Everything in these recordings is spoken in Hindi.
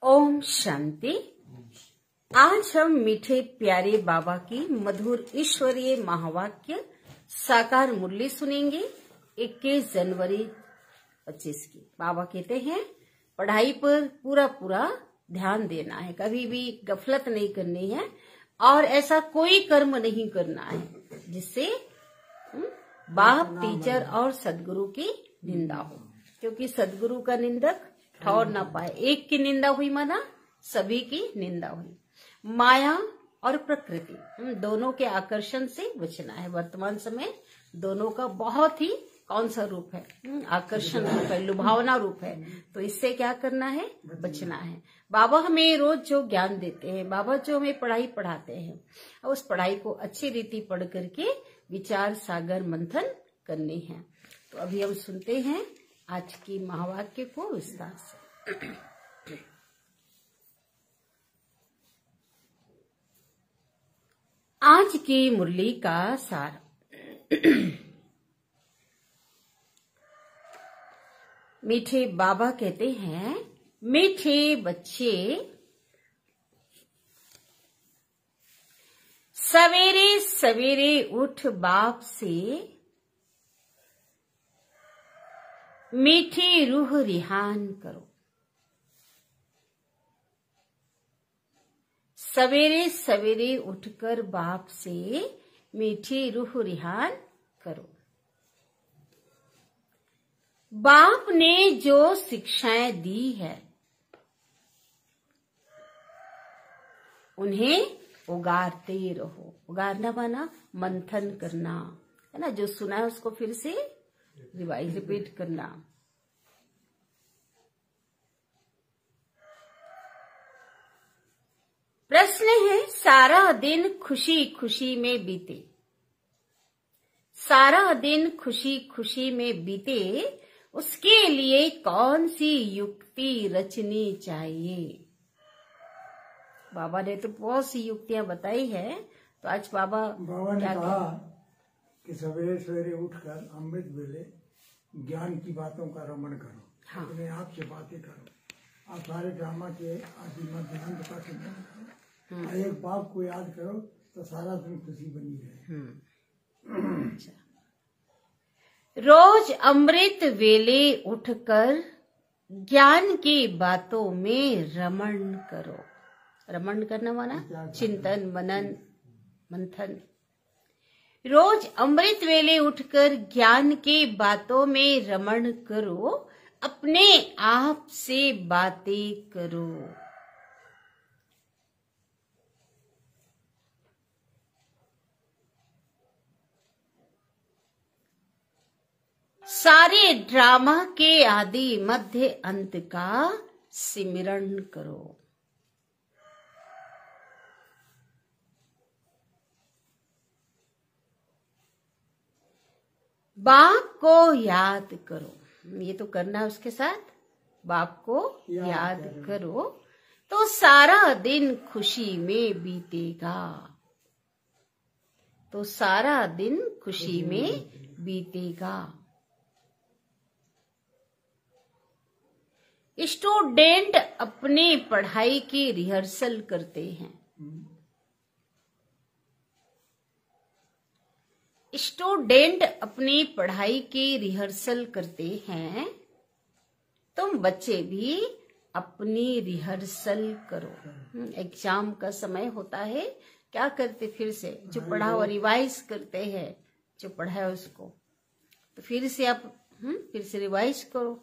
ओम शांति। आज हम मीठे प्यारे बाबा की मधुर ईश्वरीय महावाक्य साकार मुरली सुनेंगे 21 जनवरी 25 की। बाबा कहते हैं पढ़ाई पर पूरा ध्यान देना है, कभी भी गफलत नहीं करनी है और ऐसा कोई कर्म नहीं करना है जिससे बाप, टीचर और सदगुरु की निंदा हो, क्योंकि सदगुरु का निंदक ठौर ना पाए। एक की निंदा हुई माना सभी की निंदा हुई। माया और प्रकृति दोनों के आकर्षण से बचना है। वर्तमान समय दोनों का बहुत ही कौन सा रूप है? आकर्षण रूप है, लुभावना रूप है। तो इससे क्या करना है? बचना है। बाबा हमें रोज जो ज्ञान देते हैं, बाबा जो हमें पढ़ाई पढ़ाते हैं, उस पढ़ाई को अच्छी रीति पढ़ करके विचार सागर मंथन करनी है। तो अभी हम सुनते हैं आज की महावाक्य को विस्तार से। आज की मुरली का सार। मीठे बाबा कहते हैं, मीठे बच्चे सवेरे सवेरे उठ बाप से मीठी रूह रिहान करो। सवेरे सवेरे उठकर बाप से मीठी रूह रिहान करो। बाप ने जो शिक्षाएं दी है उन्हें उगारते रहो। उगारना माना मंथन करना है ना, जो सुना है उसको फिर से रिपीट करना। प्रश्न है, सारा दिन खुशी खुशी में बीते, सारा दिन खुशी खुशी में बीते, उसके लिए कौन सी युक्ति रचनी चाहिए? बाबा ने तो बहुत सी युक्तियां बताई है। तो आज बाबा ने कहा कि सवेरे सवेरे उठकर अमृत वेले ज्ञान की बातों का रमण करो। हाँ। अपने आप से बातें करो। आप सारे ड्रामा के आदि मध्य अंत का चिंतन करो। एक बाप को याद करो तो सारा दिन खुशी बनी रहे। अच्छा। रोज अमृत वेले उठकर ज्ञान की बातों में रमण करो। रमण करना माना चिंतन, मनन, मंथन। रोज अमृत वेले उठकर ज्ञान की बातों में रमण करो, अपने आप से बातें करो। सारे ड्रामा के आदि मध्य अंत का सिमरण करो। बाप को याद करो। ये तो करना है उसके साथ। बाप को याद करो तो सारा दिन खुशी में बीतेगा। तो सारा दिन खुशी में बीतेगा। स्टूडेंट अपनी पढ़ाई की रिहर्सल करते हैं। स्टूडेंट अपनी पढ़ाई की रिहर्सल करते हैं। तुम बच्चे भी अपनी रिहर्सल करो। एग्जाम का समय होता है, क्या करते? फिर से जो पढ़ा हुआ रिवाइज करते हैं, जो पढ़ा है उसको तो फिर से आप फिर से रिवाइज करो।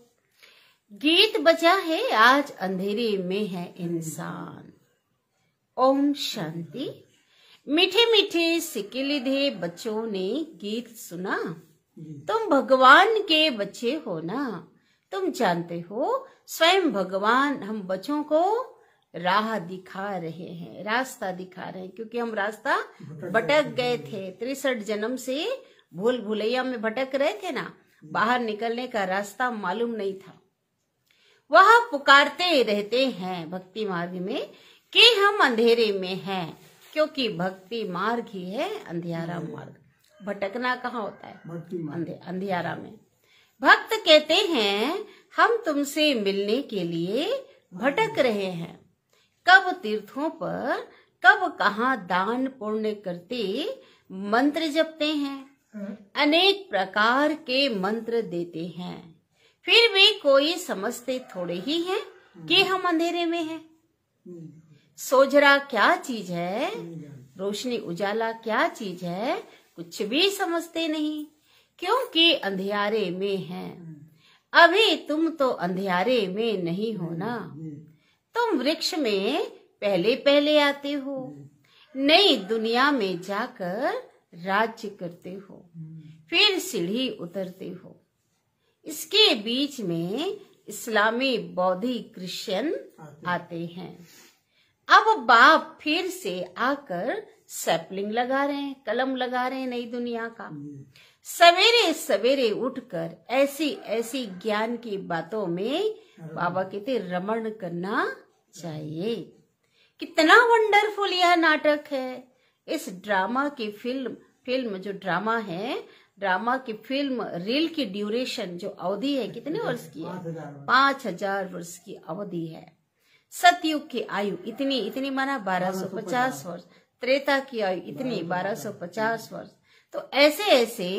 गीत बजा है, आज अंधेरे में है इंसान। ओम शांति। मीठे मीठे सिकिलिधे बच्चों ने गीत सुना। तुम भगवान के बच्चे हो ना, तुम जानते हो स्वयं भगवान हम बच्चों को राह दिखा रहे हैं, रास्ता दिखा रहे हैं। क्योंकि हम रास्ता भटक गए थे, 63 जन्म से भूल भुलैया में भटक रहे थे ना, बाहर निकलने का रास्ता मालूम नहीं था। वह पुकारते रहते हैं भक्ति मार्ग में कि हम अंधेरे में हैं, क्योंकि भक्ति मार्ग ही है अंधियारा मार्ग। भटकना कहाँ होता है? अंधियारा में। भक्त कहते हैं हम तुमसे मिलने के लिए भटक रहे हैं। कब तीर्थों पर, कब कहाँ दान पुण्य करते मंत्र जपते हैं, अनेक प्रकार के मंत्र देते हैं, फिर भी कोई समझते थोड़े ही हैं कि हम अंधेरे में हैं। सोजरा क्या चीज है, रोशनी उजाला क्या चीज है, कुछ भी समझते नहीं, क्योंकि अंधियारे में हैं। अभी तुम तो अंधियारे में नहीं हो ना, तुम वृक्ष में पहले पहले आते हो, नई दुनिया में जाकर राज्य करते हो, फिर सीढ़ी उतरते हो। इसके बीच में इस्लामी, बौद्धि, क्रिश्चियन आते हैं। अब बाप फिर से आकर सैपलिंग लगा रहे हैं, कलम लगा रहे हैं नई दुनिया का। सवेरे सवेरे उठकर ऐसी ऐसी ज्ञान की बातों में बाबा कहते रमण करना चाहिए। कितना वंडरफुल यह नाटक है। इस ड्रामा की फिल्म जो ड्रामा है, ड्रामा की फिल्म रील की ड्यूरेशन जो अवधि है कितने वर्ष की है? 5000 वर्ष की अवधि है। सतयुग की आयु इतनी माना 1250 वर्ष, त्रेता की आयु इतनी 1250 वर्ष। तो ऐसे ऐसे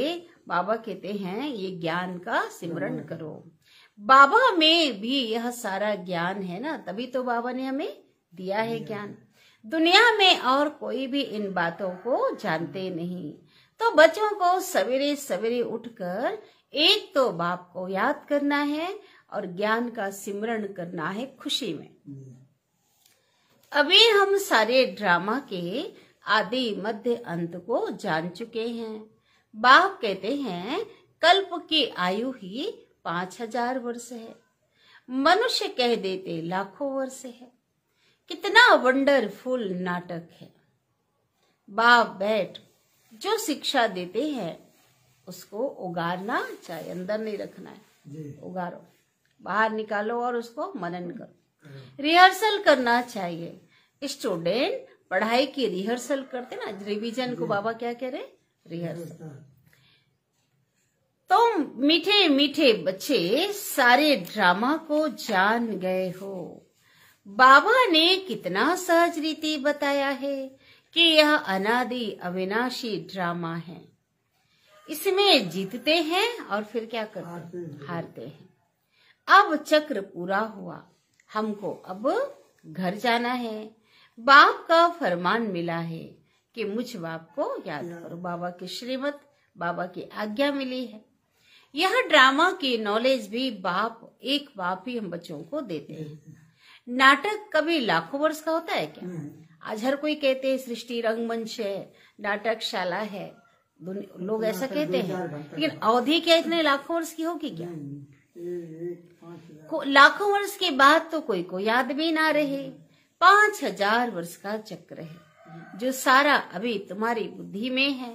बाबा कहते हैं ये ज्ञान का सिमरन करो। बाबा में भी यह सारा ज्ञान है ना, तभी तो बाबा ने हमें दिया है ज्ञान। दुनिया में और कोई भी इन बातों को जानते नहीं। तो बच्चों को सवेरे सवेरे उठकर एक तो बाप को याद करना है और ज्ञान का सिमरन करना है खुशी में। अभी हम सारे ड्रामा के आदि मध्य अंत को जान चुके हैं। बाप कहते हैं कल्प की आयु ही 5000 वर्ष है, मनुष्य कह देते लाखों वर्ष है। कितना वंडरफुल नाटक है। बाप बैठ जो शिक्षा देते हैं उसको उगारना चाहिए, अंदर नहीं रखना है, उगारो, बाहर निकालो और उसको मनन करो। रिहर्सल करना चाहिए। स्टूडेंट पढ़ाई की रिहर्सल करते ना, रिवीजन को बाबा क्या कह रहे? रिहर्सल। तुम मीठे मीठे बच्चे सारे ड्रामा को जान गए हो। बाबा ने कितना सहज रीति बताया है कि यह अनादि अविनाशी ड्रामा है। इसमें जीतते हैं और फिर क्या करते हैं? हारते हैं। अब चक्र पूरा हुआ, हमको अब घर जाना है। बाप का फरमान मिला है कि मुझ बाप को याद करो। बाबा की श्रीमत, बाबा की आज्ञा मिली है। यह ड्रामा की नॉलेज भी एक बाप ही हम बच्चों को देते हैं। नाटक कभी लाखों वर्ष का होता है क्या? आज हर कोई कहते हैं सृष्टि रंगमंच है, नाटकशाला है, लोग ऐसा कहते हैं, लेकिन अवधि क्या इतने लाखों वर्ष की होगी क्या? लाखों वर्ष के बाद तो कोई को याद भी ना रहे। 5000 वर्ष का चक्र है जो सारा अभी तुम्हारी बुद्धि में है।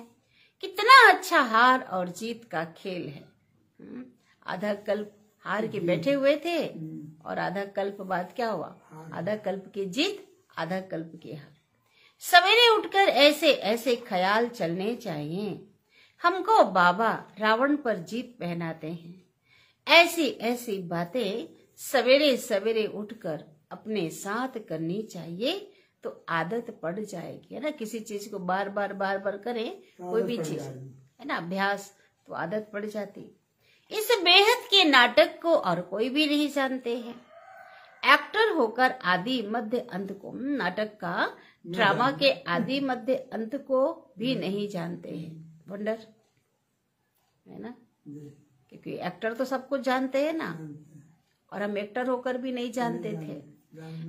कितना अच्छा हार और जीत का खेल है। आधा कल्प हार के बैठे हुए थे और आधा कल्प बाद क्या हुआ? आधा कल्प की जीत, आधा कल्प की हार। सवेरे उठकर ऐसे ऐसे ख्याल चलने चाहिए। हमको बाबा रावण पर जीत पहनाते हैं। ऐसी ऐसी बातें सवेरे सवेरे उठकर अपने साथ करनी चाहिए तो आदत पड़ जाएगी, है ना। किसी चीज को बार बार करें, कोई भी चीज है ना, अभ्यास, तो आदत पड़ जाती। इस बेहद के नाटक को और कोई भी नहीं जानते हैं। एक्टर होकर आदि मध्य अंत को, नाटक का, ड्रामा के आदि मध्य अंत को भी नहीं जानते हैं। वंडर है ना, क्योंकि एक्टर तो सब कुछ जानते हैं ना, और हम एक्टर होकर भी नहीं जानते थे।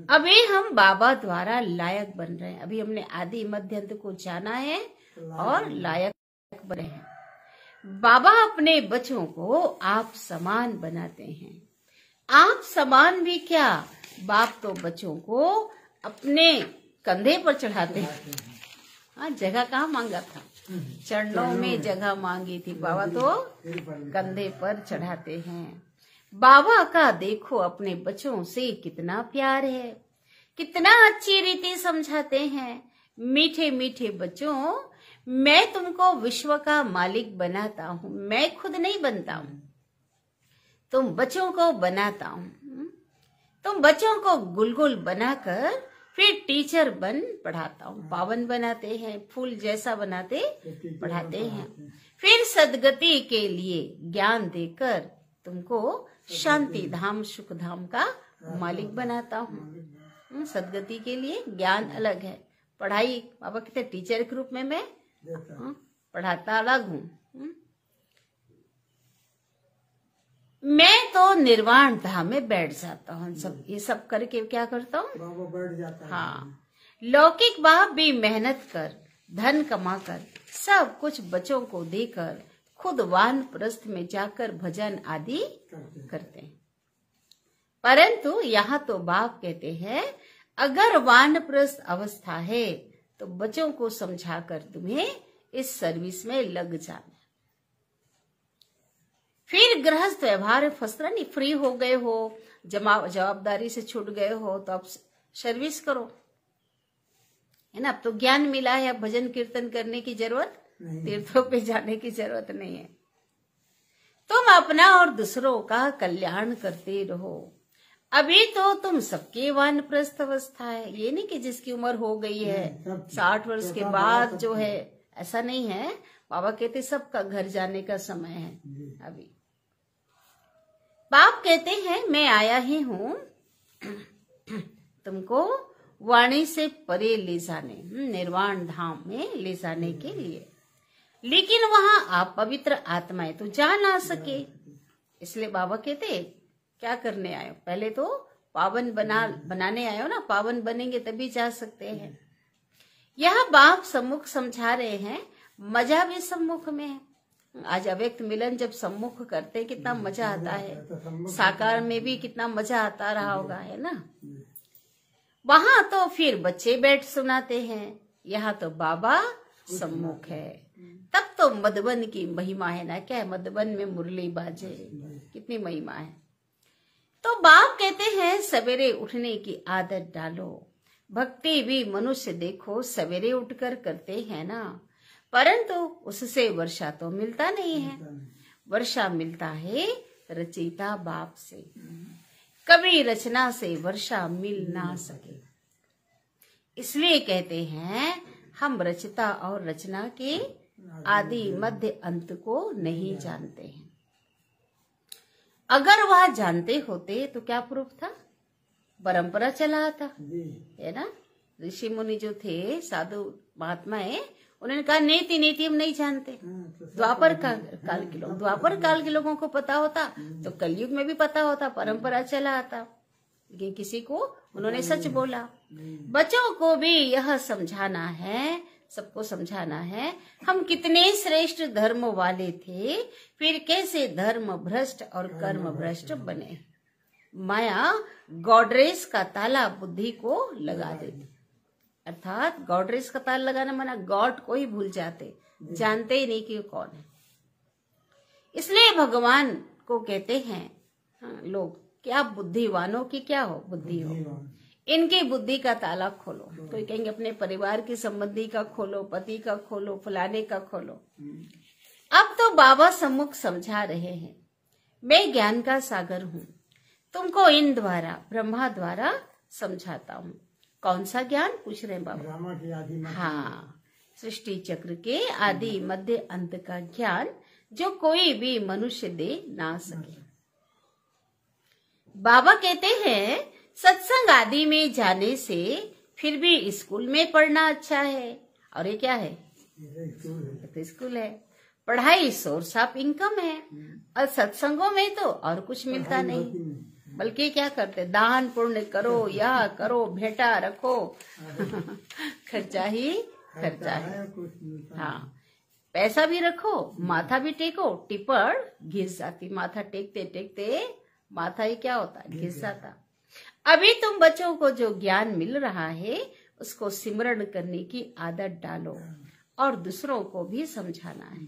अभी हम बाबा द्वारा लायक बन रहे हैं। अभी हमने आदि मध्य अंत को जाना है और लायक बने हैं। बाबा अपने बच्चों को आप समान बनाते हैं। आप समान भी क्या, बाप तो बच्चों को अपने कंधे पर चढ़ाते हैं। हाँ, जगह कहाँ मांगा था? चरणों में जगह मांगी थी, बाबा तो कंधे पर चढ़ाते हैं। बाबा का देखो अपने बच्चों से कितना प्यार है, कितना अच्छी रीति समझाते हैं। मीठे मीठे बच्चों, मैं तुमको विश्व का मालिक बनाता हूँ, मैं खुद नहीं बनता हूँ, तुम बच्चों को बनाता हूँ। तुम बच्चों को गुलगुल बनाकर फिर टीचर बन पढ़ाता हूँ। पावन बनाते हैं, फूल जैसा बनाते पढ़ाते हैं। फिर सदगति के लिए ज्ञान देकर तुमको शांति धाम सुख धाम का मालिक बनाता हूँ। सदगति के लिए ज्ञान अलग है, पढ़ाई बाबा कहते टीचर के रूप में मैं पढ़ाता अलग हूँ। मैं तो निर्वाण धाम में बैठ जाता हूँ। सब ये सब करके क्या करता हूँ, बाबा बैठ जाता है। हाँ, लौकिक बाप भी मेहनत कर धन कमाकर सब कुछ बच्चों को देकर खुद वानप्रस्थ में जाकर भजन आदि करते हैं। परंतु यहाँ तो बाप कहते हैं अगर वानप्रस्थ अवस्था है तो बच्चों को समझाकर तुम्हें इस सर्विस में लग जाना। फिर गृहस्थ व्यवहार फंसना नहीं, फ्री हो गए हो, जवाबदारी से छूट गए हो तो अब सर्विस करो, है ना। अब तो ज्ञान मिला है, अब भजन कीर्तन करने की जरूरत, तीर्थों पे जाने की जरूरत नहीं है। तुम अपना और दूसरों का कल्याण करते रहो। अभी तो तुम सबके वानप्रस्थ अवस्था है, ये नहीं कि जिसकी उम्र हो गई है 60 वर्ष के बाद जो है, ऐसा नहीं है। बाबा कहते सबका घर जाने का समय है अभी। बाप कहते हैं मैं आया ही हूँ तुमको वाणी से परे ले जाने, निर्वाण धाम में ले जाने के लिए, लेकिन वहां आप पवित्र आत्माएं तो जा ना सके। इसलिए बाबा कहते क्या करने आए हो, पहले तो पावन बनाने आए हो ना, पावन बनेंगे तभी जा सकते हैं। यह बाप सम्मुख समझा रहे हैं, मजा भी सम्मुख में है। आज अव्यक्त मिलन जब सम्मुख करते कितना मजा आता है, साकार में भी कितना मजा आता रहा होगा, है ना। वहां तो फिर बच्चे बैठ सुनाते हैं, यहाँ तो बाबा सम्मुख है। तब तो मधुबन की महिमा है ना, क्या है, मधुबन में मुरली बाजे, कितनी महिमा है। तो बाप कहते हैं सवेरे उठने की आदत डालो। भक्ति भी मनुष्य देखो सवेरे उठकर करते हैं ना, परंतु उससे वर्षा तो मिलता नहीं है। वर्षा मिलता है रचयिता बाप से, कभी रचना से वर्षा मिल ना सके। इसलिए कहते हैं हम रचता और रचना के आदि मध्य अंत को नहीं जानते हैं। अगर वह जानते होते तो क्या प्रूफ था, परंपरा चला था, है ना। ऋषि मुनि जो थे, साधु महात्माएं, उन्होंने कहा नीति नीति हम नहीं जानते। द्वापर काल के लोगों को पता होता तो कलयुग में भी पता होता, परंपरा चला आता। ये किसी को उन्होंने सच बोला। बच्चों को भी यह समझाना है, सबको समझाना है हम कितने श्रेष्ठ धर्म वाले थे, फिर कैसे धर्म भ्रष्ट और कर्म भ्रष्ट बने। माया गॉडरेज का ताला बुद्धि को लगा देती, अर्थात गॉडरेज का ताला लगाना माना गॉड को ही भूल जाते, जानते ही नहीं कि कौन है। इसलिए भगवान को कहते हैं लोग कि आप बुद्धिवानों की क्या हो, बुद्धि हो, इनकी बुद्धि का ताला खोलो। तो कहेंगे अपने परिवार की संबंधी का खोलो, पति का खोलो, फलाने का खोलो। अब तो बाबा सम्मुख समझा रहे हैं मैं ज्ञान का सागर हूँ, तुमको इन द्वारा ब्रह्मा द्वारा समझाता हूँ। कौन सा ज्ञान पूछ रहे हैं बाबा? हाँ, सृष्टि चक्र के आदि मध्य अंत का ज्ञान जो कोई भी मनुष्य दे ना सके। बाबा कहते हैं सत्संग आदि में जाने से फिर भी स्कूल में पढ़ना अच्छा है। और ये क्या है? तो स्कूल है। पढ़ाई सोर्स ऑफ इनकम है, और सत्संगों में तो और कुछ मिलता नहीं, बल्कि क्या करते, दान पुण्य करो, यह करो, भेंटा रखो खर्चा ही खर्चा है। हाँ, पैसा भी रखो, माथा भी टेको, टिप्पण घिस जाती, माथा टेकते टेकते माथा ही क्या होता, घिस जाता। अभी तुम बच्चों को जो ज्ञान मिल रहा है उसको सिमरण करने की आदत डालो और दूसरों को भी समझाना है।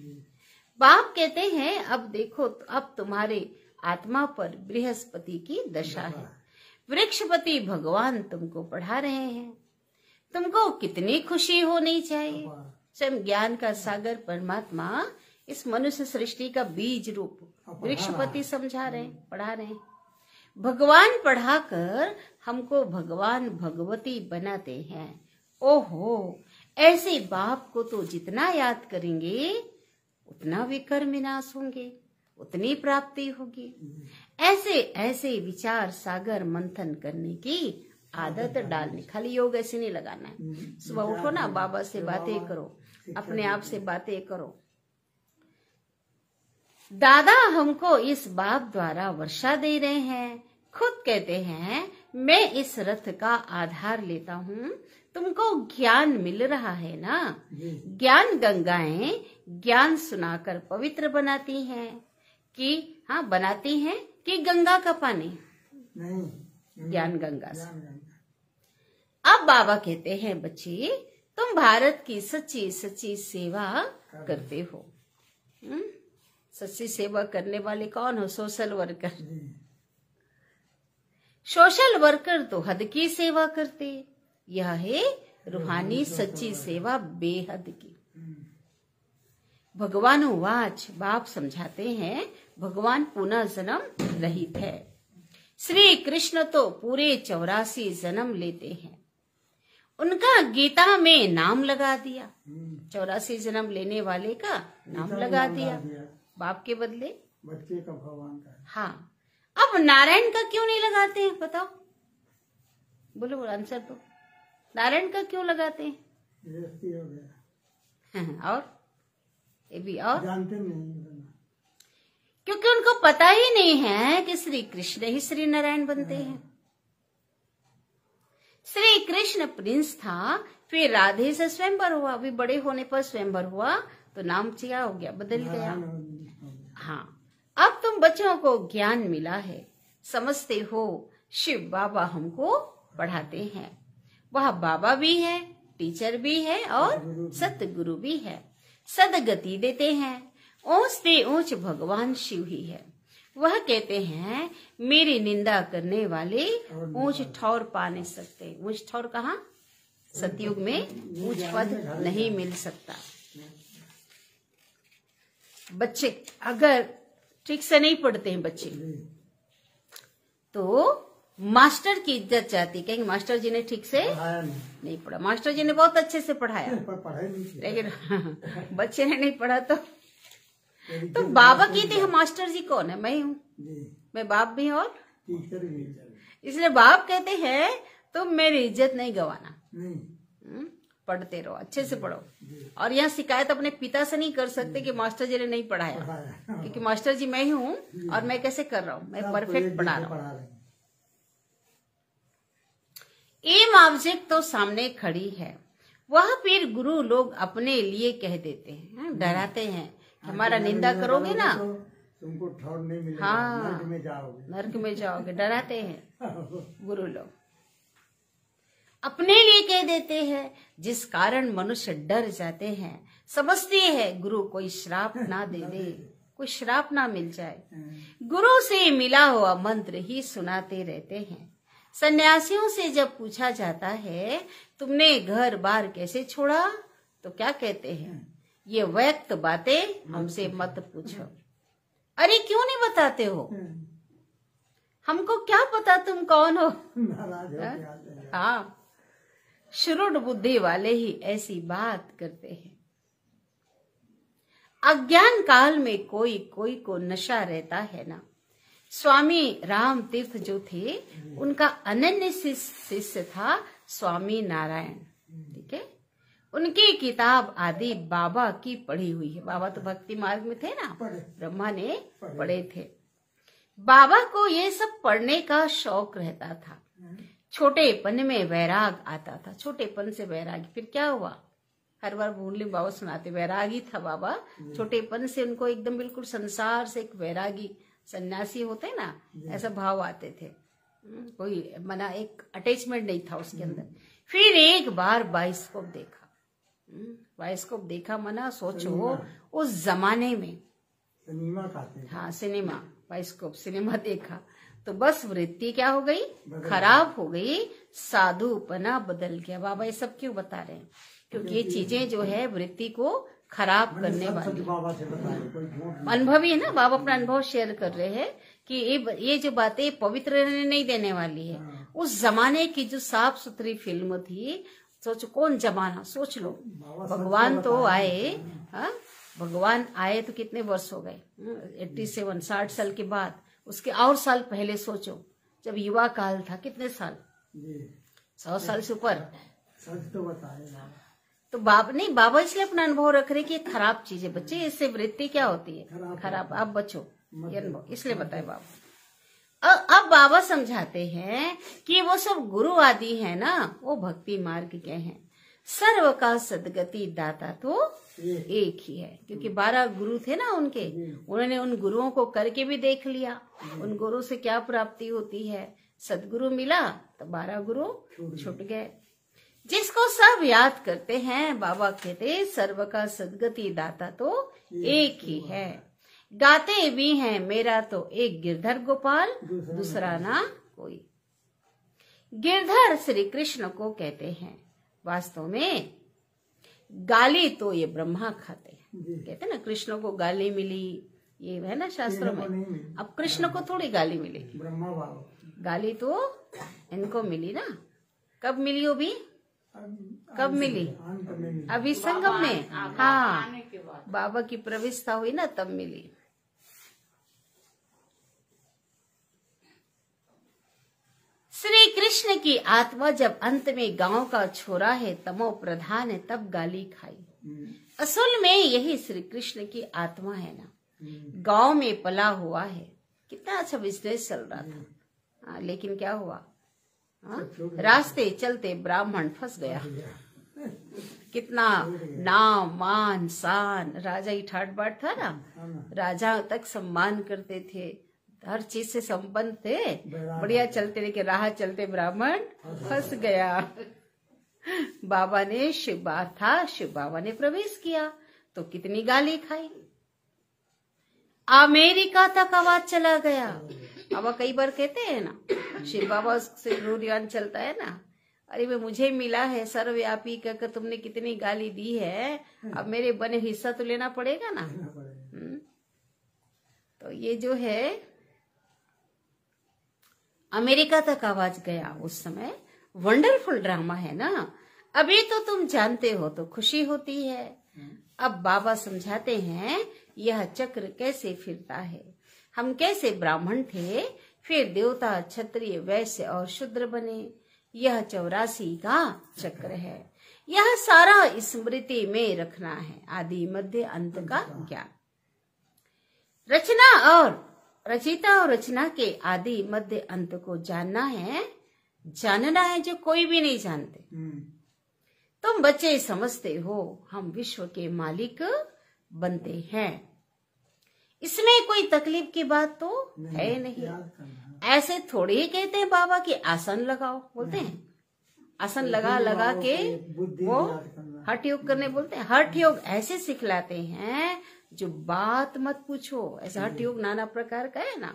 बाप कहते हैं अब देखो, अब तुम्हारे आत्मा पर बृहस्पति की दशा है, वृक्षपति भगवान तुमको पढ़ा रहे हैं। तुमको कितनी खुशी होनी चाहिए। स्वयं ज्ञान का सागर परमात्मा इस मनुष्य सृष्टि का बीज रूप वृक्षपति समझा रहे हैं, पढ़ा रहे हैं। भगवान पढ़ाकर हमको भगवान भगवती बनाते हैं। ओहो, ऐसे बाप को तो जितना याद करेंगे उतना विकर विनाश होंगे, उतनी प्राप्ति होगी। ऐसे ऐसे विचार सागर मंथन करने की आदत डालनी। खाली योग ऐसे नहीं लगाना है। सुबह उठो ना, बाबा से बातें करो, अपने आप से बातें करो। दादा हमको इस बाप द्वारा वर्षा दे रहे हैं। खुद कहते हैं मैं इस रथ का आधार लेता हूँ। तुमको ज्ञान मिल रहा है ना। ज्ञान गंगाएं ज्ञान सुनाकर पवित्र बनाती हैं कि हाँ बनाती हैं कि गंगा का पानी नहीं, ज्ञान गंगा से। अब बाबा कहते हैं बच्चे तुम भारत की सच्ची सच्ची सेवा करते हो। सच्ची सेवा करने वाले कौन हो? Social worker. सोशल वर्कर तो हद की सेवा करते। यह है रूहानी सच्ची सेवा बेहद की। भगवान वाच बाप समझाते हैं भगवान पुनः जन्म रहित है। श्री कृष्ण तो पूरे 84 जन्म लेते हैं। उनका गीता में नाम लगा दिया। 84 जन्म लेने वाले का नाम लगा दिया बाप के बदले बच्चे का भगवान का। हाँ, अब नारायण का क्यों नहीं लगाते हैं? बताओ, बोलो बोलो आंसर दो। नारायण का क्यों लगाते हैं? हो गया। और ये भी और जानते नहीं, क्योंकि उनको पता ही नहीं है कि श्री कृष्ण ही श्री नारायण बनते हैं। श्री कृष्ण प्रिंस था, फिर राधे से स्वयंवर हुआ। अभी बड़े होने पर स्वयंवर हुआ तो नाम क्या हो गया? बदल गया। हाँ, अब तुम बच्चों को ज्ञान मिला है, समझते हो शिव बाबा हमको पढ़ाते हैं। वह बाबा भी है, टीचर भी है और सतगुरु भी है। सदगति देते हैं। ऊंच से ऊंच भगवान शिव ही है। वह कहते हैं मेरी निंदा करने वाले ऊंच ठौर पा नहीं सकते। ऊंच ठौर कहाँ? सतयुग में ऊंच पद नहीं मिल सकता। बच्चे अगर ठीक से नहीं पढ़ते हैं बच्चे तो मास्टर की इज्जत जाती। कहेंगे मास्टर जी ने ठीक से नहीं पढ़ा, मास्टर जी ने बहुत अच्छे से पढ़ाया, लेकिन बच्चे ने नहीं पढ़ा तो बाबा कहते हैं मास्टर जी कौन है? मैं हूँ, मैं बाप भी और टीचर भी। इसलिए बाप कहते हैं तुम मेरी इज्जत नहीं गवाना, पढ़ते रहो, अच्छे से पढ़ो। और यहाँ शिकायत अपने पिता से नहीं कर सकते कि मास्टर जी ने नहीं पढ़ाया, क्योंकि मास्टर जी मैं ही हूँ और मैं कैसे कर रहा हूँ, मैं परफेक्ट पढ़ा रहा हूँ। एम ऑब्जेक्ट तो सामने खड़ी है, वह फिर गुरु लोग अपने लिए कह देते हैं, डराते हैं। हमारा निंदा करोगे ना तुमको ठौर नहीं मिलेगा, हाँ, नर्क में जाओगे, डराते हैं गुरु लोग। अपने लिए कह देते हैं, जिस कारण मनुष्य डर जाते हैं। समझते हैं गुरु कोई श्राप ना दे दे, कोई श्राप ना मिल जाए। गुरु से मिला हुआ मंत्र ही सुनाते रहते हैं। सन्यासियों से जब पूछा जाता है तुमने घर बार कैसे छोड़ा, तो क्या कहते हैं? ये व्यक्त बातें हमसे मत पूछो। अरे क्यों नहीं बताते हो? हमको क्या पता तुम कौन हो? हाँ, श्रुड बुद्धि वाले ही ऐसी बात करते हैं। अज्ञान काल में कोई कोई को नशा रहता है ना। स्वामी राम तीर्थ जो थे उनका अनन्य शिष्य था स्वामी नारायण। ठीक है, उनकी किताब आदि बाबा की पढ़ी हुई है। बाबा तो भक्ति मार्ग में थे ना, ब्रह्मा ने पढ़े थे। बाबा को ये सब पढ़ने का शौक रहता था। छोटेपन में वैराग आता था, छोटेपन से वैरागी। फिर क्या हुआ? हर बार भूल बाबा सुनाते, वैरागी था बाबा। छोटेपन से उनको एकदम बिल्कुल संसार से एक वैरागी सन्यासी होते ना, ऐसा भाव आते थे। कोई मना एक अटैचमेंट नहीं था उसके अंदर। फिर एक बार बाइस्कोप देखा, बाइस्कोप देखा मना सोचो उस जमाने में सिनेमा खाते हैं। हाँ, सिनेमा, बाइस्कोप सिनेमा देखा तो बस वृत्ति क्या हो गई? खराब हो गई, साधुपना बदल गया। बाबा ये सब क्यों बता रहे हैं? क्योंकि ये चीजें जो है वृत्ति को खराब करने वाली। अनुभवी है ना, बाबा अपना अनुभव शेयर कर रहे हैं कि ये जो बातें पवित्र रहने नहीं देने वाली है। उस जमाने की जो साफ सुथरी फिल्म थी, सोचो कौन जमाना, सोच लो। भगवान तो आए, हाँ भगवान आए तो कितने वर्ष हो गए, 87, 60 साल के बाद। उसके और साल पहले सोचो, जब युवा काल था, कितने साल, 100 साल से ऊपर। सच तो बताए तो बाबा इसलिए अपना अनुभव रख रहे कि ये खराब चीज है बच्चे, इससे वृत्ति क्या होती है, खराब। आप बचो, ये अनुभव इसलिए बताए बाबा। अब बाबा समझाते हैं कि वो सब गुरु आदि है ना, वो भक्ति मार्ग के हैं। सर्व का सदगति दाता तो एक ही है, क्योंकि 12 गुरु थे ना उनके, उन्होंने उन गुरुओं को करके भी देख लिया, उन गुरु से क्या प्राप्ति होती है। सदगुरु मिला तो 12 गुरु छूट गए। जिसको सब याद करते हैं, बाबा कहते सर्व का सदगति दाता तो एक ही है। गाते भी हैं मेरा तो एक गिरधर गोपाल, दूसरा ना कोई। गिरधर श्री कृष्ण को कहते हैं। वास्तव में गाली तो ये ब्रह्मा खाते हैं। कहते ना कृष्ण को गाली मिली, ये है ना शास्त्रों में। अब कृष्ण को थोड़ी गाली मिली, ब्रह्मा बाबा गाली तो इनको मिली ना। कब मिली वो भी, कब मिली, अभी संगम में, हाँ बाबा की प्रविष्टा हुई ना तब मिली। श्री कृष्ण की आत्मा जब अंत में गांव का छोरा है, तमो प्रधान है, तब गाली खाई। असल में यही श्री कृष्ण की आत्मा है ना, गांव में पला हुआ है। कितना अच्छा बिजनेस चल रहा था, लेकिन क्या हुआ, रास्ते चलते ब्राह्मण फंस गया। कितना नाम मान शान, राजा ही ठाट बाट था ना, राजा तक सम्मान करते थे, हर चीज से संबंध थे, बढ़िया चलते, लेकिन राह चलते ब्राह्मण फंस गया। बाबा ने शिव बाबा ने प्रवेश किया तो कितनी गाली खाई। अमेरिका तक आवाज चला गया। बाबा कई बार कहते हैं ना, शिव बाबा से रूरियान चलता है ना, अरे वे मुझे मिला है सर्वव्यापी कहकर तुमने कितनी गाली दी है, अब मेरे बने हिस्सा तो लेना पड़ेगा ना। तो ये जो है अमेरिका तक आवाज गया उस समय। वंडरफुल ड्रामा है ना। अभी तो तुम जानते हो तो खुशी होती है। अब बाबा समझाते हैं यह चक्र कैसे फिरता है। हम कैसे ब्राह्मण थे, फिर देवता, क्षत्रिय, वैश्य और शूद्र बने। यह 84 का चक्र है। यह सारा स्मृति में रखना है, आदि मध्य अंत का ज्ञान। रचना और रचिता और रचना के आदि मध्य अंत को जानना है जो कोई भी नहीं जानते। तुम बच्चे समझते हो हम विश्व के मालिक बनते हैं, इसमें कोई तकलीफ की बात तो है नहीं। ऐसे थोड़ी ही कहते हैं बाबा कि आसन लगाओ, बोलते हैं आसन लगा के वो हठ योग करने बोलते हैं। हठ योग ऐसे सिखलाते हैं जो बात मत पूछो। ऐसा हठ योग नाना प्रकार का है ना,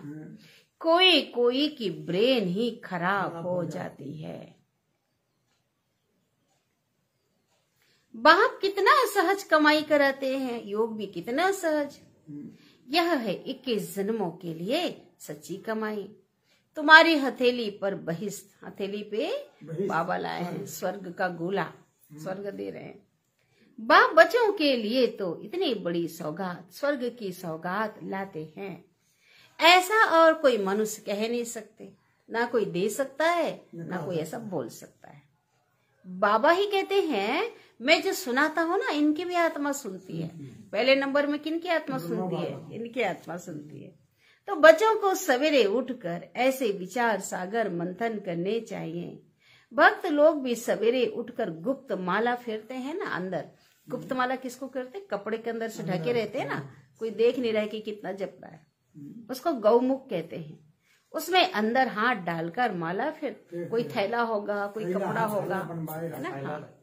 कोई की ब्रेन ही खराब हो जाती है। बाप कितना सहज कमाई कराते हैं, योग भी कितना सहज। यह है 21 जन्मों के लिए सच्ची कमाई। तुम्हारी हथेली पर बहिष्ठ, हथेली पे बाबा लाए हैं स्वर्ग का गोला, स्वर्ग दे रहे हैं। बाप बच्चों के लिए तो इतनी बड़ी सौगात, स्वर्ग की सौगात लाते हैं। ऐसा और कोई मनुष्य कह नहीं सकते, ना कोई दे सकता है, ना कोई ऐसा बोल सकता है। बाबा ही कहते हैं मैं जो सुनाता हूँ ना, इनकी भी आत्मा सुनती है। पहले नंबर में किनकी आत्मा सुनती है? इनकी आत्मा सुनती है। तो बच्चों को सवेरे उठकर ऐसे विचार सागर मंथन करने चाहिए। भक्त लोग भी सवेरे उठकर गुप्त माला फेरते हैं ना अंदर। गुप्त माला किसको करते? कपड़े के अंदर से ढके रहते हैं ना, कोई देख नहीं रहा है कि कितना जप रहा है, उसको गौमुख कहते हैं। उसमें अंदर हाथ डालकर माला, फिर कोई थैला होगा, कोई कपड़ा होगा, है ना, हाँ।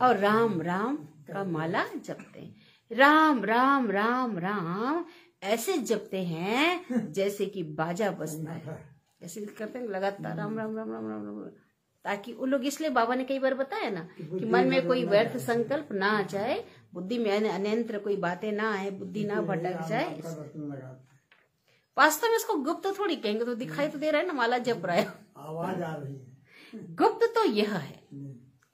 और राम राम का माला जपते हैं। राम राम राम राम ऐसे जपते हैं जैसे कि बाजा बजता है, ऐसे करते हैं लगातार राम राम राम राम राम राम, ताकि उन लोग, इसलिए बाबा ने कई बार बताया ना कि मन में कोई व्यर्थ संकल्प ना आ जाए, बुद्धि में अन्यंत्र कोई बातें ना आए, बुद्धि ना भटक जाए। वास्तव में इसको गुप्त थोड़ी कहेंगे, तो दिखाई तो दे रहा है ना, माला जप रहा है, आवाज आ रही है। गुप्त तो यह है।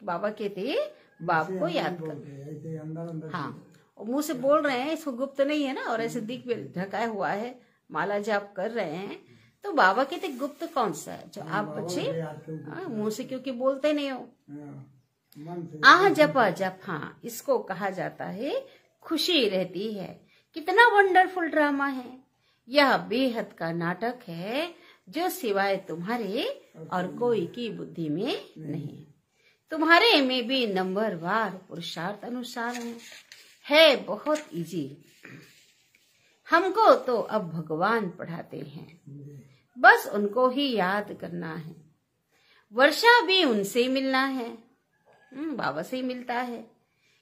बाबा कहते बाप को याद कर, ऐसे अंदर हाँ, और मुंह से बोल रहे हैं, इसको गुप्त नहीं है ना, और ऐसे दिख पे ढकाया हुआ है, माला जाप कर रहे हैं, तो बाबा कहते गुप्त कौन सा है, जो आप बच्चे मुंह से क्योंकि बोलते नहीं हो, आह जपा जप, हाँ, इसको कहा जाता है खुशी रहती है। कितना वंडरफुल ड्रामा है यह, बेहद का नाटक है जो सिवाय तुम्हारे और कोई की बुद्धि में नहीं, तुम्हारे में भी नंबरवार पुरुषार्थ अनुसार है बहुत इजी। हमको तो अब भगवान पढ़ाते हैं, बस उनको ही याद करना है। वर्षा भी उनसे मिलना है, बाबा से ही मिलता है।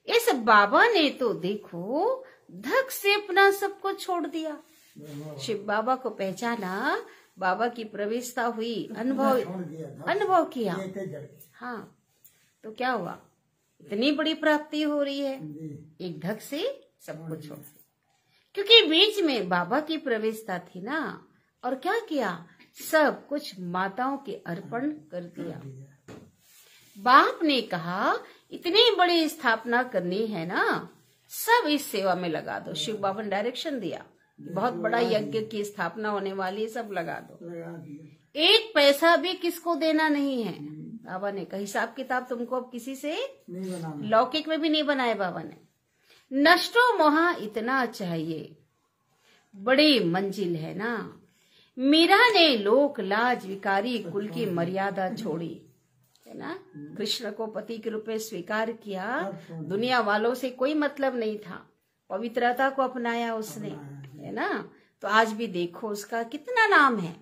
इस बाबा ने तो देखो धक से अपना सब कुछ छोड़ दिया। शिव बाबा को पहचाना, बाबा की प्रवेशता हुई, अनुभव किया, हाँ, तो क्या हुआ, इतनी बड़ी प्राप्ति हो रही है, एक धक से सब कुछ छोड़, क्योंकि बीच में बाबा की प्रवेशता थी ना, और क्या किया, सब कुछ माताओं के अर्पण कर दिया। बाप ने कहा इतनी बड़ी स्थापना करनी है ना, सब इस सेवा में लगा दो। शिव बाबा ने डायरेक्शन दिया, बहुत बड़ा यज्ञ की स्थापना होने वाली है, सब लगा दो, एक पैसा भी किसको देना नहीं है। बाबा ने कहा हिसाब किताब तुमको अब किसी से लौकिक में भी नहीं बनाए बाबा ने। नष्टो मोहा इतना चाहिए, बड़ी मंजिल है ना। मीरा ने लोक लाज विकारी कुल की मर्यादा छोड़ी, है ना, कृष्ण को पति के रूप में स्वीकार किया, दुनिया वालों से कोई मतलब नहीं था, पवित्रता को अपनाया उसने, है ना। तो आज भी देखो उसका कितना नाम है,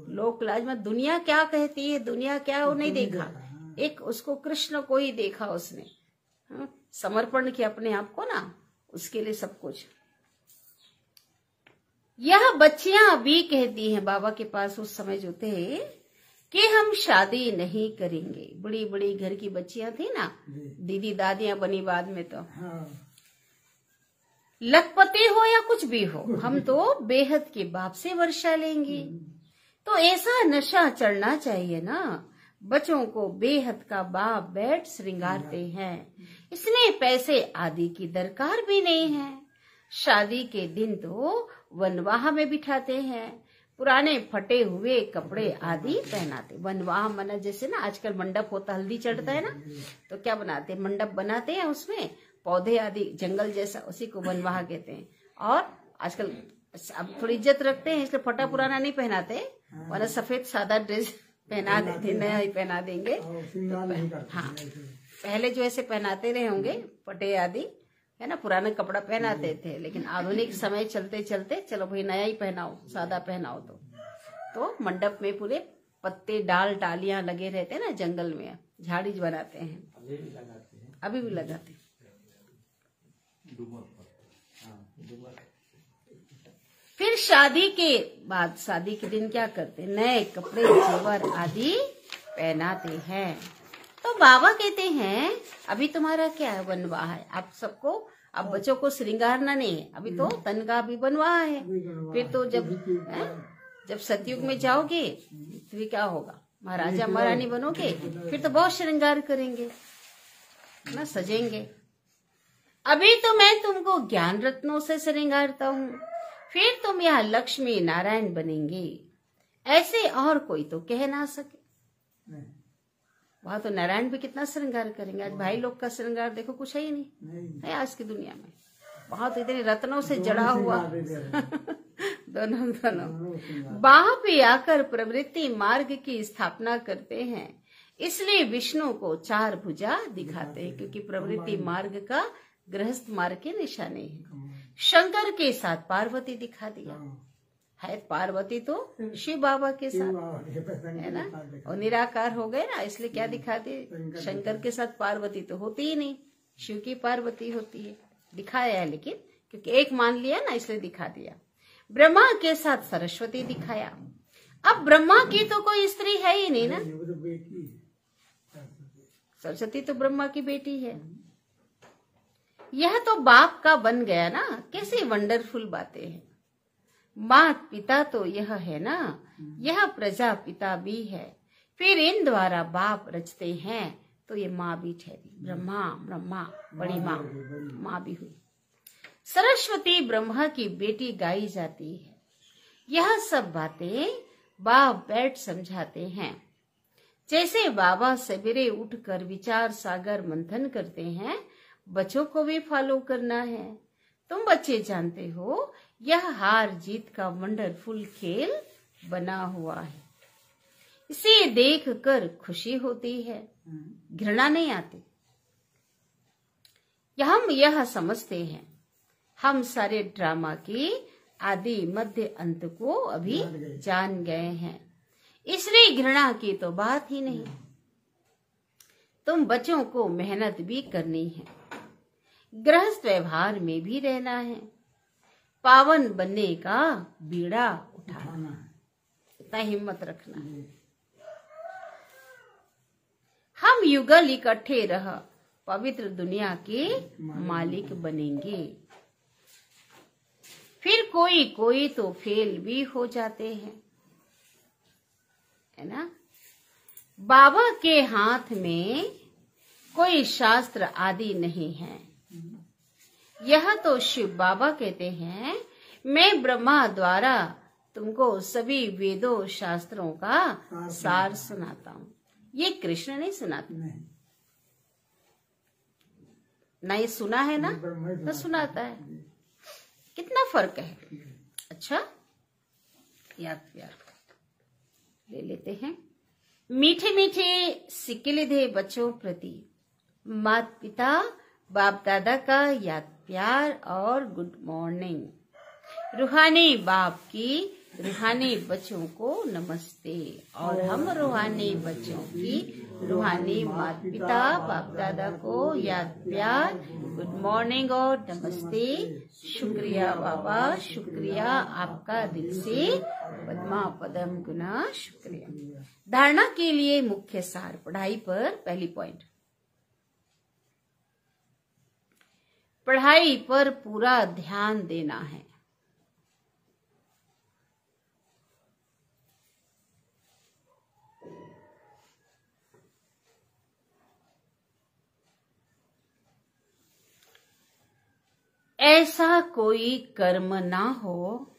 लोक लाज में दुनिया क्या कहती है, दुनिया क्या, वो नहीं देखा, एक उसको कृष्ण को ही देखा उसने, समर्पण किया अपने आप को ना, उसके लिए सब कुछ। यह बच्चियां भी कहती हैं बाबा के पास उस समय जो थे कि हम शादी नहीं करेंगे। बड़ी बड़ी घर की बच्चियां थी ना, दीदी दादियां बनी बाद में, तो लखपति हो या कुछ भी हो, हम तो बेहद के बाप से वर्षा लेंगी। तो ऐसा नशा चढ़ना चाहिए ना, बच्चों को बेहद का बाप बैठ श्रृंगारते हैं, इसमें पैसे आदि की दरकार भी नहीं है। शादी के दिन तो वनवाह में बिठाते हैं, पुराने फटे हुए कपड़े आदि पहनाते। वनवाह मना जैसे ना आजकल मंडप होता, हल्दी चढ़ता है ना, तो क्या बनाते हैं, मंडप बनाते हैं, उसमें पौधे आदि जंगल जैसा, उसी को वनवाह कहते हैं। और आजकल अब थोड़ी इज्जत रखते हैं, इसलिए फटा पुराना नहीं पहनाते, वरना सफेद सादा ड्रेस पहना देते, नया ही पहना देंगे। हाँ, पहले जो ऐसे पहनाते रहे होंगे फटे आदि, है ना, पुराना कपड़ा पहनाते थे, लेकिन आधुनिक समय चलते चलते चलो भाई नया ही पहनाओ, सादा पहनाओ। तो मंडप में पूरे पत्ते डाल टालियां लगे रहते हैं ना, जंगल में झाड़ी बनाते हैं, अभी भी लगाते हैं। फिर शादी के बाद, शादी के दिन क्या करते, नए कपड़े जेवर आदि पहनाते हैं। तो बाबा कहते हैं अभी तुम्हारा क्या है, वनवाह है, आप सबको, अब बच्चों को श्रृंगारना नहीं है, अभी तो तन का भी वनवाह है। फिर तो जब सतयुग में जाओगे तो क्या होगा, महाराजा महारानी बनोगे, फिर तो बहुत श्रृंगार करेंगे ना, सजेंगे। अभी तो मैं तुमको ज्ञान रत्नों से श्रृंगारता हूँ, फिर तुम यहाँ लक्ष्मी नारायण बनेंगे, ऐसे और कोई तो कह ना सके। वहां तो नारायण भी कितना श्रृंगार करेंगे, आज भाई लोग का श्रृंगार देखो कुछ है ही नहीं है आज की दुनिया में, बहुत इतने रत्नों से जड़ा हुआ दोनों बाप ही आकर प्रवृत्ति मार्ग की स्थापना करते हैं, इसलिए विष्णु को चार भुजा दिखाते हैं, क्योंकि प्रवृत्ति मार्ग का गृहस्थ मार्ग के निशाने है। शंकर के साथ पार्वती दिखा दिया है, पार्वती तो शिव बाबा के साथ है ना, और निराकार हो गए ना, इसलिए क्या दिखा दिए, शंकर के साथ पार्वती तो होती ही नहीं, शिव की पार्वती होती है, दिखाया है, लेकिन क्योंकि एक मान लिया ना इसलिए दिखा दिया। ब्रह्मा के साथ सरस्वती दिखाया, अब ब्रह्मा की तो कोई स्त्री है ही नहीं ना, सरस्वती तो ब्रह्मा की बेटी है। यह तो बाप का बन गया ना, कैसी वंडरफुल बातें हैं। मात पिता तो यह है ना, यह प्रजापिता भी है, फिर इन द्वारा बाप रचते हैं, तो ये माँ भी ठहरी। ब्रह्मा ब्रह्मा बड़ी माँ भी हुई। सरस्वती ब्रह्मा की बेटी गाई जाती है। यह सब बातें बाप बैठ समझाते हैं। जैसे बाबा सवेरे उठकर विचार सागर मंथन करते हैं, बच्चों को भी फॉलो करना है। तुम बच्चे जानते हो यह हार जीत का वंडरफुल खेल बना हुआ है। इसे देखकर खुशी होती है, घृणा नहीं आती। हम यह समझते हैं हम सारे ड्रामा की आदि मध्य अंत को अभी जान गए हैं, इसलिए घृणा की तो बात ही नहीं। तुम बच्चों को मेहनत भी करनी है, गृहस्थ व्यवहार में भी रहना है, पावन बनने का बीड़ा उठाना है, इतना हिम्मत रखना है। हम युगल इकट्ठे रह पवित्र दुनिया के मालिक बनेंगे। फिर कोई कोई तो फेल भी हो जाते हैं, है ना। बाबा के हाथ में कोई शास्त्र आदि नहीं है। यह तो शिव बाबा कहते हैं, मैं ब्रह्मा द्वारा तुमको सभी वेदों शास्त्रों का सार सुनाता हूँ। ये कृष्ण नहीं सुनाते, ना ये सुना है ना तो सुनाता है। कितना फर्क है। अच्छा, याद प्यार ले लेते हैं। मीठे मीठे सिकिलिधे बच्चों प्रति माता पिता बाप दादा का याद प्यार और गुड मॉर्निंग। रूहानी बाप की रूहानी बच्चों को नमस्ते, और हम रूहानी बच्चों की रूहानी माता पिता बाप दादा को याद प्यार, गुड मॉर्निंग और नमस्ते। शुक्रिया बाबा, शुक्रिया आपका दिल से पद्मा पदम गुना शुक्रिया। धारणा के लिए मुख्य सार। पढ़ाई पर पहली पॉइंट, पढ़ाई पर पूरा ध्यान देना है। ऐसा कोई कर्म ना हो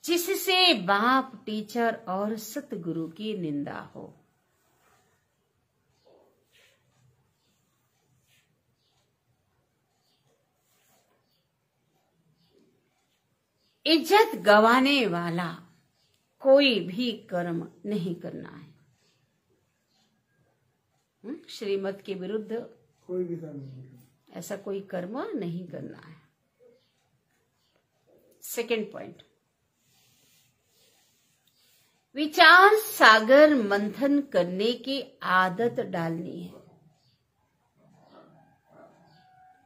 जिससे बाप, टीचर और सतगुरु की निंदा हो। इज्जत गंवाने वाला कोई भी कर्म नहीं करना है। श्रीमत के विरुद्ध कोई भी कर्म नहीं करना, ऐसा कोई कर्म नहीं करना है। सेकंड पॉइंट, विचार सागर मंथन करने की आदत डालनी है।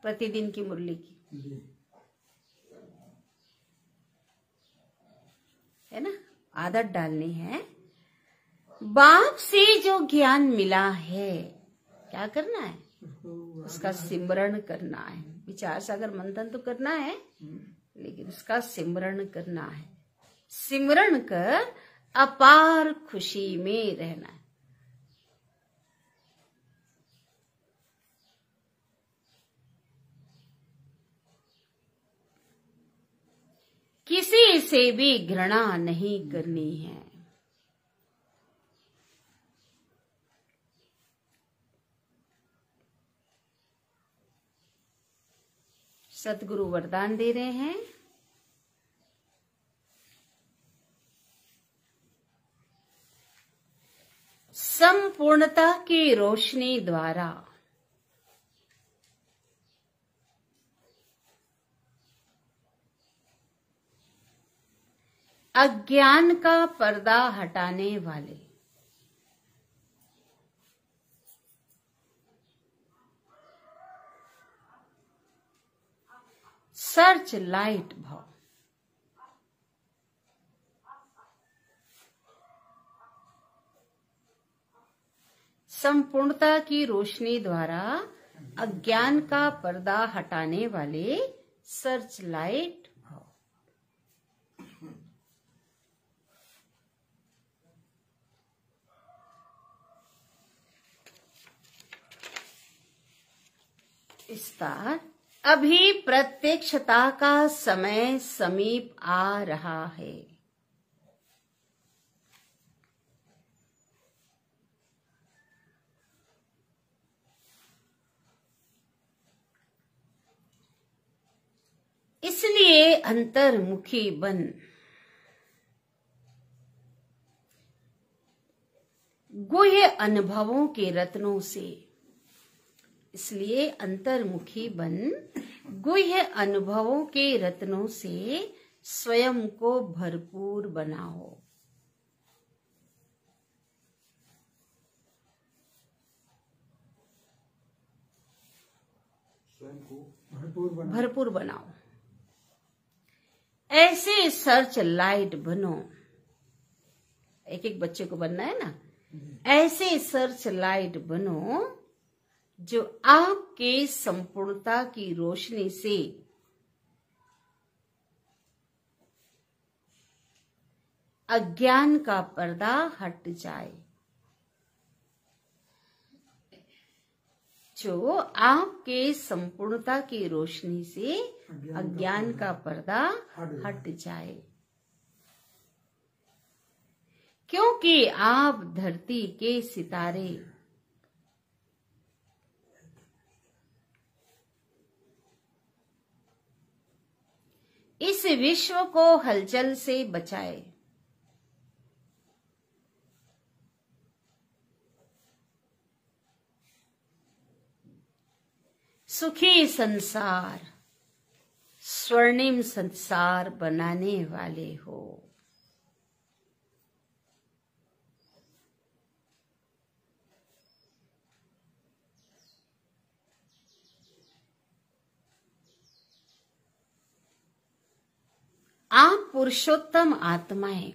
प्रतिदिन की मुरली की, है ना, आदत डालनी है। बाप से जो ज्ञान मिला है, क्या करना है, उसका सिमरण करना है। विचार सागर मंथन तो करना है, लेकिन उसका सिमरण करना है। सिमरण कर अपार खुशी में रहना है। किसी से भी घृणा नहीं करनी है। सतगुरु वरदान दे रहे हैं, संपूर्णता की रोशनी द्वारा अज्ञान का पर्दा हटाने वाले सर्च लाइट भाव संपूर्णता की रोशनी द्वारा अज्ञान का पर्दा हटाने वाले सर्च लाइट विस्तार। अभी प्रत्यक्षता का समय समीप आ रहा है। इसलिए अंतर्मुखी बन गुह्य अनुभवों के रत्नों से, इसलिए अंतर्मुखी बन गुह्य अनुभवों के रत्नों से स्वयं को भरपूर बनाओ। स्वयं को भरपूर बनाओ। ऐसे सर्च लाइट बनो। एक एक बच्चे को बनना है ना। ऐसे सर्च लाइट बनो जो आपके संपूर्णता की रोशनी से अज्ञान का पर्दा हट जाए, जो आपके संपूर्णता की रोशनी से अज्ञान का पर्दा हट जाए, क्योंकि आप धरती के सितारे इस विश्व को हलचल से बचाए। सुखी संसार, स्वर्णिम संसार बनाने वाले हो। आप पुरुषोत्तम आत्माएं,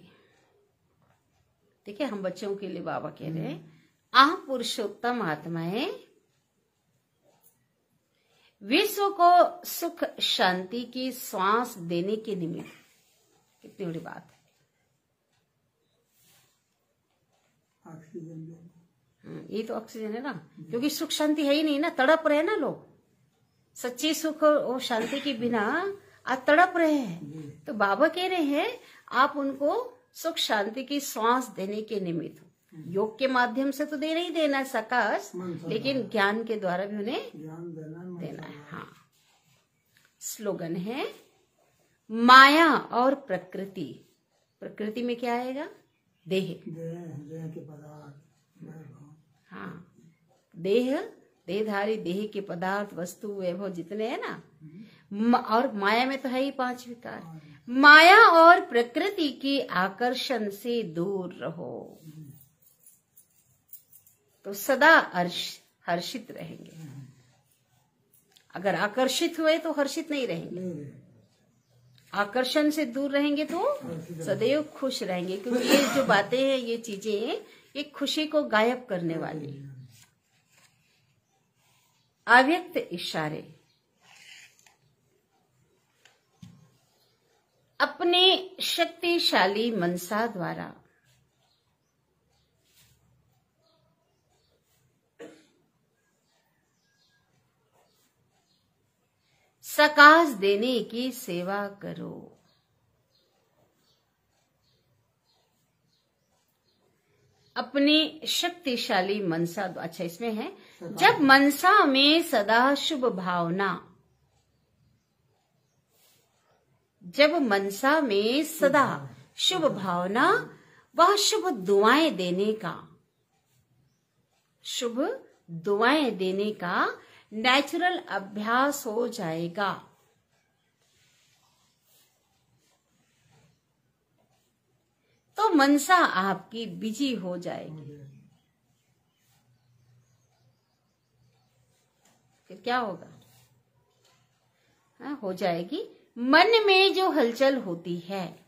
देखिए हम बच्चों के लिए बाबा कह रहे हैं, आप पुरुषोत्तम आत्माएं विश्व को सुख शांति की श्वास देने के निमित्त, कितनी बड़ी बात है। ये तो ऑक्सीजन है ना, क्योंकि सुख शांति है ही नहीं ना, तड़प रहे ना लोग। सच्ची सुख और शांति के बिना आज तड़प रहे हैं। तो बाबा कह रहे हैं आप उनको सुख शांति की श्वास देने के निमित्त योग के माध्यम से तो देना ही देना है सकाश, लेकिन ज्ञान के द्वारा भी उन्हें देना है। हाँ, स्लोगन है माया और प्रकृति। प्रकृति में क्या आएगा? देह के पदार्थ। हाँ, देहधारी, देह के पदार्थ, वस्तु, वैभव जितने हैं ना, और माया में तो है ही 5 विकार। माया और प्रकृति के आकर्षण से दूर रहो तो सदा हर्षित रहेंगे। अगर आकर्षित हुए तो हर्षित नहीं रहेंगे, आकर्षण से दूर रहेंगे तो सदैव खुश रहेंगे, क्योंकि ये जो बातें हैं, ये चीजें, ये खुशी को गायब करने वाली। अव्यक्त इशारे अपने शक्तिशाली मनसा द्वारा सकाश देने की सेवा करो। अपनी शक्तिशाली मनसा, अच्छा इसमें है, जब मनसा में सदा शुभ भावना, जब मनसा में सदा शुभ भावना वह शुभ दुआएं देने का नेचुरल अभ्यास हो जाएगा। तो मनसा आपकी बिजी हो जाएगी। फिर क्या होगा? हाँ, हो जाएगी। मन में जो हलचल होती है,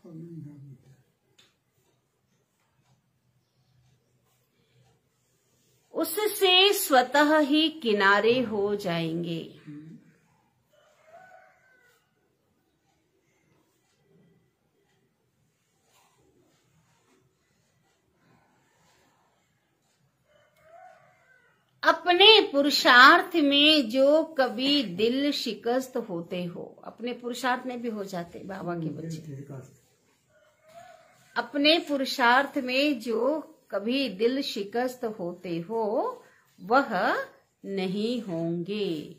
उस स्वतः ही किनारे हो जाएंगे। अपने पुरुषार्थ में जो कभी दिल शिकस्त होते हो, अपने पुरुषार्थ में भी हो जाते बाबा के बच्चे। अपने पुरुषार्थ में जो कभी दिल शिकस्त होते हो वह नहीं होंगे।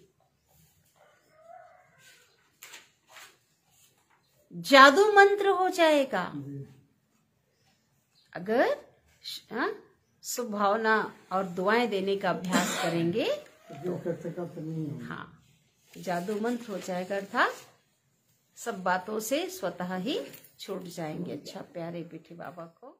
जादू मंत्र हो जाएगा अगर सुभावना और दुआएं देने का अभ्यास करेंगे तो। हाँ, जादू मंत्र हो जाएगा, अर्थात सब बातों से स्वतः ही छूट जाएंगे। अच्छा प्यारे बेटे बाबा को